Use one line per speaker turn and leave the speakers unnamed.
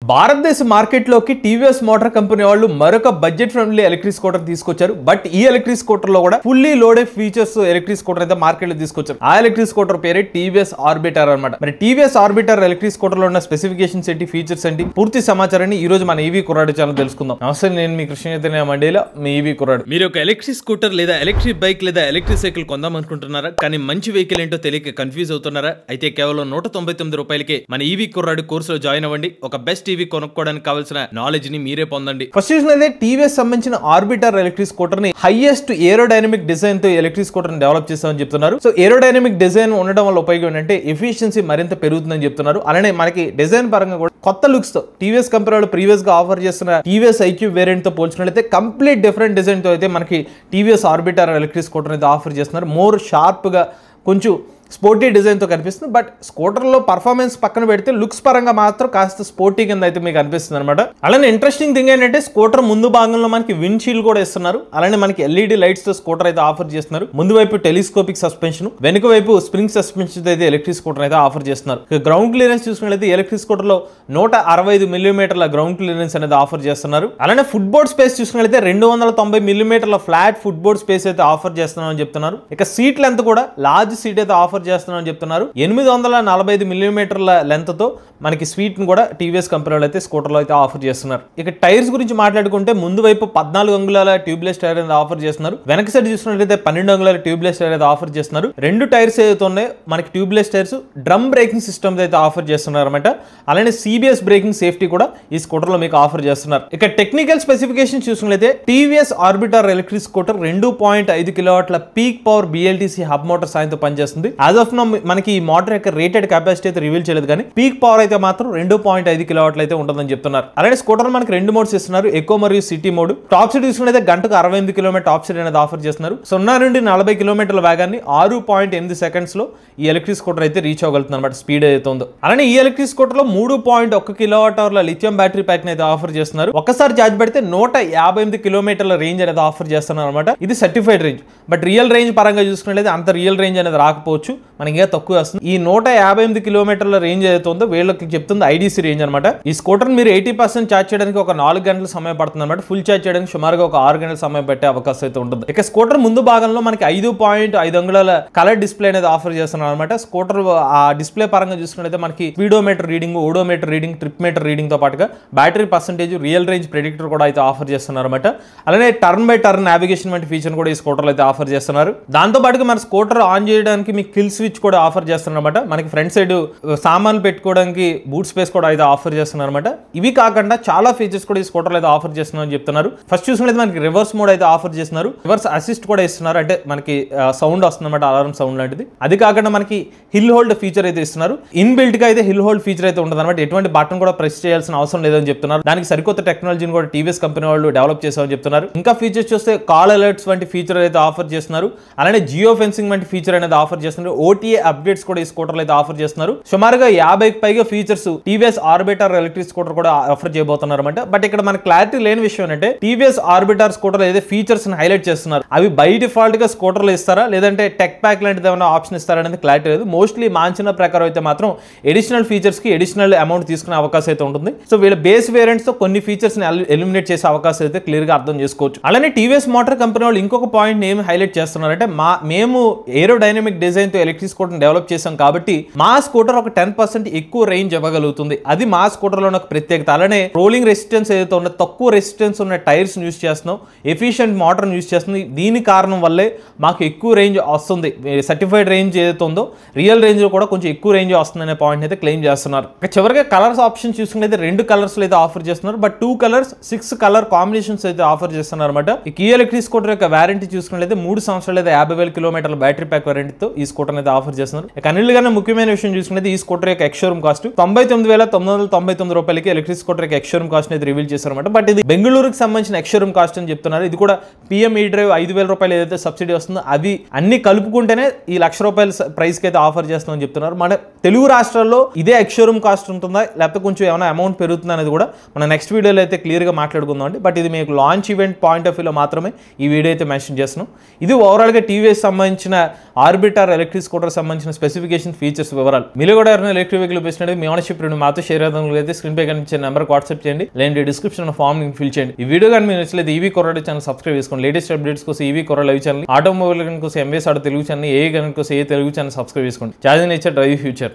భారతదేశ మార్కెట్లోకి TVS motor company వాళ్ళు మరొక బడ్జెట్ ఫ్రెండ్లీ ఎలక్ట్రిక్ స్కూటర్ తీసుకొచ్చారు. బట్ ఈ ఎలక్ట్రిక్ స్కూటర్ లో కూడా fully loaded features electric scooter అయితే మార్కెట్ లో తీసుకొచ్చారు. ఆ ఎలక్ట్రిక్ స్కూటర్ పేరే టీవీఎస్ ఆర్బిటర్ అన్నమాట. మరి టీవీఎస్ ఆర్బిటర్ ఎలక్ట్రిక్ స్కూటర్ లో ఉన్న స్పెసిఫికేషన్స్ ఏంటి, ఫీచర్స్ ఏంటి, పూర్తి సమాచారాన్ని ఈ రోజు మన ఈవీ కుర్రాడు ఛానల్ తెలుసుకుందాం. నమస్తే, నేను మీ కృష్ణ చైతన్య మండేలా, మీ ఈవీ కుర్రాడు. మీరు ఒక ఎలక్ట్రిక్ స్కూటర్ లేదా ఎలక్ట్రిక్ బైక్ లేదా ఎలక్ట్రిక్ సైకిల్ కొందాం అనుకుంటున్నారా? కానీ మంచి వెహికల్ ఏంటో తెలియక కన్ఫ్యూజ్ అవుతున్నారా? అయితే కేవలం 199 రూపాయలకే మన ఈవీ కుర్రాడు కోర్సులో జాయిన్ అవ్వండి. ఒక బెస్ట్ ఈవీ కొనుక్కోవడానికి కావాల్సిన నాలెడ్జ్ ని మీరే పొందండి. ఫస్ట్ చూసినట్లయితే టీవీఎస్ సంబంధించిన ఆర్బిటర్ ఎలక్ట్రిక్ స్కూటర్ ని హైయెస్ట్ ఏరోడైనమిక్ డిజైన్ తో ఎలక్ట్రిక్ స్కూటర్ ని డెవలప్ చేస్తామని చెప్తున్నారు. సో ఏరోడైనమిక్ డిజైన్ ఉండడం వల్ల ఉపయోగం ఏంటంటే ఎఫిషియన్సీ మరింత పెరుగుతుందని చెప్తున్నారు. అలానే మనకి డిజైన్ పరంగా కూడా కొత్త లుక్స్ తో టీవీఎస్ కంపెనీ వాళ్ళు ప్రీవియస్ గా ఆఫర్ చేస్తున్న టీవీఎస్ ఐక్యూ వేరియంట్ తో పోల్చుకున్నట్లయితే కంప్లీట్ డిఫరెంట్ డిజైన్ తో అయితే మనకి టీవీఎస్ ఆర్బిటర్ ఎలక్ట్రిక్ స్కూటర్ అయితే ఆఫర్ చేస్తున్నారు. మోర్ షార్ప్ గా కొంచెం స్పోర్టీ డిజైన్ తో కనిపిస్తుంది. బట్ స్కూటర్లో పర్ఫార్మెన్స్ పక్కన పెడితే లుక్స్ పరంగా మాత్రం కాస్త స్పోర్టీ కింద అయితే మీకు అనిపిస్తుంది అనమాట. అలానే ఇంట్రెస్టింగ్ థింగ్ ఏంటంటే స్కూటర్ ముందు భాగంలో మనకి విండ్ షీల్డ్ కూడా ఇస్తున్నారు. అలానే మనకి ఎల్ఈడి లైట్స్ తో స్కూటర్ అయితే ఆఫర్ చేస్తున్నారు. ముందు వైపు టెలిస్కోపిక్ సస్పెన్షన్, వెనుక వైపు స్ప్రింగ్ సస్పెన్షన్ అయితే ఎలక్ట్రిక్ స్కూటర్ అయితే ఆఫర్ చేస్తున్నారు. గ్రౌండ్ క్లియరెన్స్ చూసుకున్నట్లయితే ఎలక్ట్రిక్ స్కూటర్ లో 165 మిల్లీమీటర్ల గ్రౌండ్ క్లియరెన్స్ అనేది ఆఫర్ చేస్తున్నారు. అలానే ఫుట్ బోర్డ్ స్పేస్ చూసుకున్నట్లయితే 290 మిల్లీమీటర్ల ఫ్లాట్ ఫుట్ బోర్డ్ స్పేస్ అయితే ఆఫర్ చేస్తున్నామని చెప్తున్నారు. ఇక సీట్ లెంత్ కూడా లార్జ్ సీట్ అయితే ఆఫర్ చేస్తున్నామని చెప్తున్నారు. 845 మిల్లీమీటర్ల లెంత్ తో మనకి స్వీట్ ను కూడా టీవీఎస్ కంపెనీలో అయితే స్కూటర్ లో అయితే ఆఫర్ చేస్తున్నారు. ఇక టైర్స్ గురించి మాట్లాడుకుంటే ముందు వైపు 14 అంగుళాల ట్యూబ్లెస్ టైర్ అనేది ఆఫర్ చేస్తున్నారు. వెనక సైడ్ చూసినట్లయితే 12 అంగుళాల ట్యూబ్లెస్ టైర్ అయితే ఆఫర్ చేస్తున్నారు. 2 టైర్స్ ఏదైతే ఉన్నాయో మనకి tubeless tyres drum braking system అయితే ఆఫర్ చేస్తున్నారు అనమాట. అలానే సిబిఎస్ బ్రేకింగ్ సేఫ్టీ కూడా ఈ స్కూటర్ లో మీకు ఆఫర్ చేస్తున్నారు. ఇక టెక్నికల్ స్పెసిఫికేషన్ చూసినట్లయితే టీవీఎస్ ఆర్బిటర్ ఎలక్ట్రిక్ స్కూటర్ 2.5 కిలోవాట్ల పీక్ పవర్ బిఎల్టీసీ హబ్ మోటార్ సాయంతో పనిచేస్తుంది. యాజ్ ఆఫ్ నౌ మనకి ఈ మోటార్ యొక్క రేటెడ్ కెపాసిటీ అయితే రివీల్ చేయలేదు, కానీ పీక్ పవర్ అయితే మాత్రం 2.5 కిలోవాట్లు అయితే ఉంటుందని చెప్తున్నారు. అలానే స్కూటర్ మనకి 2 మోడ్స్ ఇస్తున్నారు, ఎకో మరియు సిటీ మోడ్. టాప్ స్పీడ్ తీసుకున్నైతే గంటకు 68 కిలోమీటర్ టాప్ స్పీడ్ అనేది ఆఫర్ చేస్తున్నారు. 0 నుండి 40 కిలోమీటర్ల వేగాన్ని 6.8 సెకండ్స్ లో ఈ ఎలక్ట్రిక్ స్కూటర్ అయితే రీచ్ అవ్వగలుగుతుంది అనమాట, స్పీడ్ అయితే ఉందో. అలానే ఈ ఎలక్ట్రిక్ స్కూటర్ లో 3.1 కిలోవాట్ అవర్ల లిథియం బ్యాటరీ ప్యాక్ అయితే ఆఫర్ చేస్తున్నారు. ఒకసారి ఛార్జ్ పెడితే 158 కిలోమీటర్ల రేంజ్ అనేది ఆఫర్ చేస్తున్నారు అనమాట. ఇది certified range. But real range పరంగా చూసుకున్నట్లయితే అంత రియల్ రేంజ్ అనేది రాకపోవచ్చు, మనకి ఇంకా తక్కువ వస్తుంది. ఈ 158 కిలోమీటర్ల రేంజ్ ఏదైతే ఉందో వీళ్ళకి చెప్తుంది ఐడీసీ రేంజ్ అనమాట. ఈ స్కూటర్ మీరు 80% ఛార్జ్ చేయడానికి ఒక 4 గంటల సమయం పడుతుంది అనమాట. ఫుల్ ఛార్జ్ చేయడానికి సుమారుగా ఒక 6 గంటల సమయం పెట్టే అవకాశం అయితే ఉంటుంది. ఇక స్కూటర్ ముందు భాగంలో మనకి 5.5 అంగుళాల కలర్ డిస్ప్లే అనేది ఆఫర్ చేస్తున్నారు అనమాట. స్కూటర్ ఆ డిస్ప్లే పరంగా చూసుకున్నట్లయితే మనకి speedometer reading, odometer reading, trip meter reading తో పాటుగా battery percentage, real range predictor కూడా అయితే ఆఫర్ చేస్తున్నారు అనమాట. అలానే టర్న్ బై టర్న్ నావిగేషన్ వంటి ఫీచర్ కూడా ఈ స్కూటర్ అయితే ఆఫర్ చేస్తున్నారు. దాంతో పాటుగా మన స్కూటర్ ఆన్ చేయడానికి మీకు కిల్ స్విచ్ కూడా ఆఫర్ చేస్తున్నారు అనమాట. మనకి ఫ్రంట్ సైడ్ సామాన్లు పెట్టుకోవడానికి బూట్ స్పేస్ కూడా అయితే ఆఫర్ చేస్తున్నారు అనమాట. ఇవి కాకుండా చాలా ఫీచర్స్ కూడా ఈ స్కూటర్ అయితే ఆఫర్ చేస్తున్నారని చెప్తున్నారు. ఫస్ట్ చూసినట్లయితే మనకి రివర్స్ మోడ్ అయితే ఆఫర్ చేస్తున్నారు. రివర్స్ అసిస్ట్ కూడా ఇస్తున్నారు, అంటే మనకి సౌండ్ వస్తుంది అనమాట, అలారం సౌండ్ లాంటిది. అది కాకుండా మనకి హిల్ హోల్డ్ ఫీచర్ అయితే ఇస్తున్నారు. ఇన్ బిల్ట్ గా అయితే హిల్ హోల్డ్ ఫీచర్ అయితే ఉంటుంది అనమాట. ఎటువంటి బటన్ కూడా ప్రెస్ చేయాల్సిన అవసరం లేదని చెప్తున్నారు. దానికి సరికొత్త టెక్నాలజీని కూడా టీవీఎస్ కంపెనీ వాళ్ళు డెవలప్ చేశామని చెప్తున్నారు. ఇంకా ఫీచర్స్ చూస్తే కాల్ అలర్ట్స్ వంటి ఫీచర్ అయితే ఆఫర్ చేస్తున్నారు. అలానే జియో ఫెన్సింగ్ వంటి ఫీచర్ అనేది ఆఫర్ చేస్తున్నారు. ఓటీఏ అప్డేట్స్ కూడా ఈ స్కూటర్ అయితే ఆఫర్ చేస్తున్నారు. సుమారుగా 50కి పైగా features TVS Orbiter electric scooter కూడా ఆఫర్ చేయబోతున్నారు అనమాట. బట్ ఇక్కడ మనకి క్లారిటీ లేని విషయం ఏంటంటే టీవీఎస్ ఆర్బిటర్ స్కూటర్ ఏదైతే ఫీచర్స్ ని హైలైట్ చేస్తున్నారు అవి బై డిఫాల్ట్ గా స్కూటర్ లో ఇస్తారా, లేదంటే టెక్ ప్యాక్ లాంటిది ఏమైనా ఆప్షన్ ఇస్తారా అనేది క్లారిటీ లేదు. మోస్ట్లీ మాంచిన ప్రకారం అయితే మాత్రం ఎడిషనల్ ఫీచర్స్ కి ఎడిషనల్ అమౌంట్ తీసుకునే అవకాశం అయితే ఉంటుంది. సో వీళ్ళ బేస్ వేరియంట్స్ తో కొన్ని ఫీచర్స్ ని ఎలిమినేట్ చేసే అవకాశం అయితే క్లియర్ గా అర్థం చేసుకోవచ్చు. అలానే టీవీఎస్ మోటార్ కంపెనీ వాళ్ళు ఇంకొక పాయింట్ ఏమి హైలైట్ చేస్తున్నారంటే మేము ఏరోడైనమిక్ డిజైన్ తో ఎలక్ట్రిక్ స్కూటర్ డెవలప్ చేసాం కాబట్టి మా స్కూటర్ ఒక 10% ఎక్కువ రేంజ్ ఇవ్వగలుగుతుంది. అది మా స్కూటర్ లో ఒక ప్రత్యేకత. అలానే రోలింగ్ రెసిస్టెన్స్ ఏదైతే ఉందో తక్కువ రెసిస్టెన్స్ ఉన్న టైర్స్ యూస్ చేస్తున్నాం, ఎఫిషియెంట్ మోటార్ యూస్ చేస్తుంది. దీని కారణం వల్లే మాకు ఎక్కువ రేంజ్ వస్తుంది. సర్టిఫైడ్ రేంజ్ ఏదైతే ఉందో రియల్ రేంజ్ లో కూడా కొంచెం ఎక్కువ రేంజ్ వస్తుంది అనే పాయింట్ అయితే క్లెయిమ్ చేస్తున్నారు. చివరిగా కలర్స్ ఆప్షన్ చూసుకున్నైతే 2 కలర్స్ అయితే ఆఫర్ చేస్తున్నారు. బట్ 2 కలర్స్ 6 కలర్ కాంబినేషన్స్ అయితే ఆఫర్ చేస్తున్నారు అనమాట. ఈ ఎలక్ట్రిక్ స్కూటర్ యొక్క వారంటీ చూసుకున్నట్లయితే 3 సంవత్సరాలు అయితే 50,000 కిలోమీటర్ల బ్యాటరీ ప్యాక్ వారంటీతో ఈ స్కూటర్ అయితే ఆఫర్ చేస్తున్నారు. అన్నిటికన్నా ముఖ్యమైన విషయం చూసుకున్నది ఈ స్కూటర్ యొక్క ఎక్స్‌షోరూమ్ కాస్ట్ 99,999 రూపాయలకి ఎలక్ట్రిక్ స్కూటర్ యొక్క ఎక్స్‌షోరూమ్ కాస్ట్ అయితే రివీల్ చేశారన్నమాట. బట్ ఇది బెంగళూరుకి సంబంధించిన ఎక్స్‌షోరూమ్ కాస్ట్ అని చెప్తున్నారు. ఇది కూడా పిఎం ఈ డ్రైవ్ 5,000 రూపాయలు ఏదైతే సబ్సిడీ వస్తుందో అవి అన్ని కలుపుకుంటేనే ఈ ₹1,00,000 ప్రైస్ కి అయితే ఆఫర్ చేస్తామని చెప్తున్నారు. మన తెలుగు రాష్ట్రాల్లో ఇదే ఎక్స్‌షోరూమ్ కాస్ట్ ఉంటుందా, లేకపోతే కొంచెం ఏమైనా అమౌంట్ పెరుగుతుందా అనేది కూడా మన నెక్స్ట్ వీడియోలో అయితే క్లియర్ గా మాట్లాడుకుందాం అండి. బట్ ఇది మీకు లాంచ్ ఈవెంట్ పాయింట్ ఆఫ్ వ్యూలో మాత్రమే ఈ వీడియో అయితే మెన్షన్ చేస్తున్నాం. ఇది ఓవరాల్ గా టీవీఎస్ సంబంధించిన ఆర్బిటర్ ఎలక్ట్రిక్ ఎలక్ట్రిక్ స్కూటర్ సంబంధించిన స్పెసిఫికేషన్, ఫీచర్స్, వివరాలు. మీరు కూడా ఎవరైనా ఎలక్ట్రిక్ వెహికల్ ఉపయోగించినట్టు మీ ఓనర్షిప్ రివ్యూ మాతో షేర్ అయితే స్క్రీన్ పై కనిపించే నెంబర్కి వాట్సాప్ చేయండి, లేదంటే డిస్క్రిప్షన్ ఫామ్ లింక్ ఫిల్ చేయండి. ఈ వీడియో కానీ మీరు నచ్చలేదు ఈవీ కొరడా ఛానల్ సబ్స్క్రైబ్ చేసుకోండి. లేటెస్ట్ అప్డేట్స్ కోసం ఈవీ కొరడా లైవ్ ఛానల్, ఆటోమొబైల్ కోసం ఎంఎస్ ఆటో తెలుగు ఛానల్, ఏ గన్ కోసం ఏ తెలుగు ఛానల్ సబ్స్క్రైబ్ చేసుకోండి. Charging nature drive future.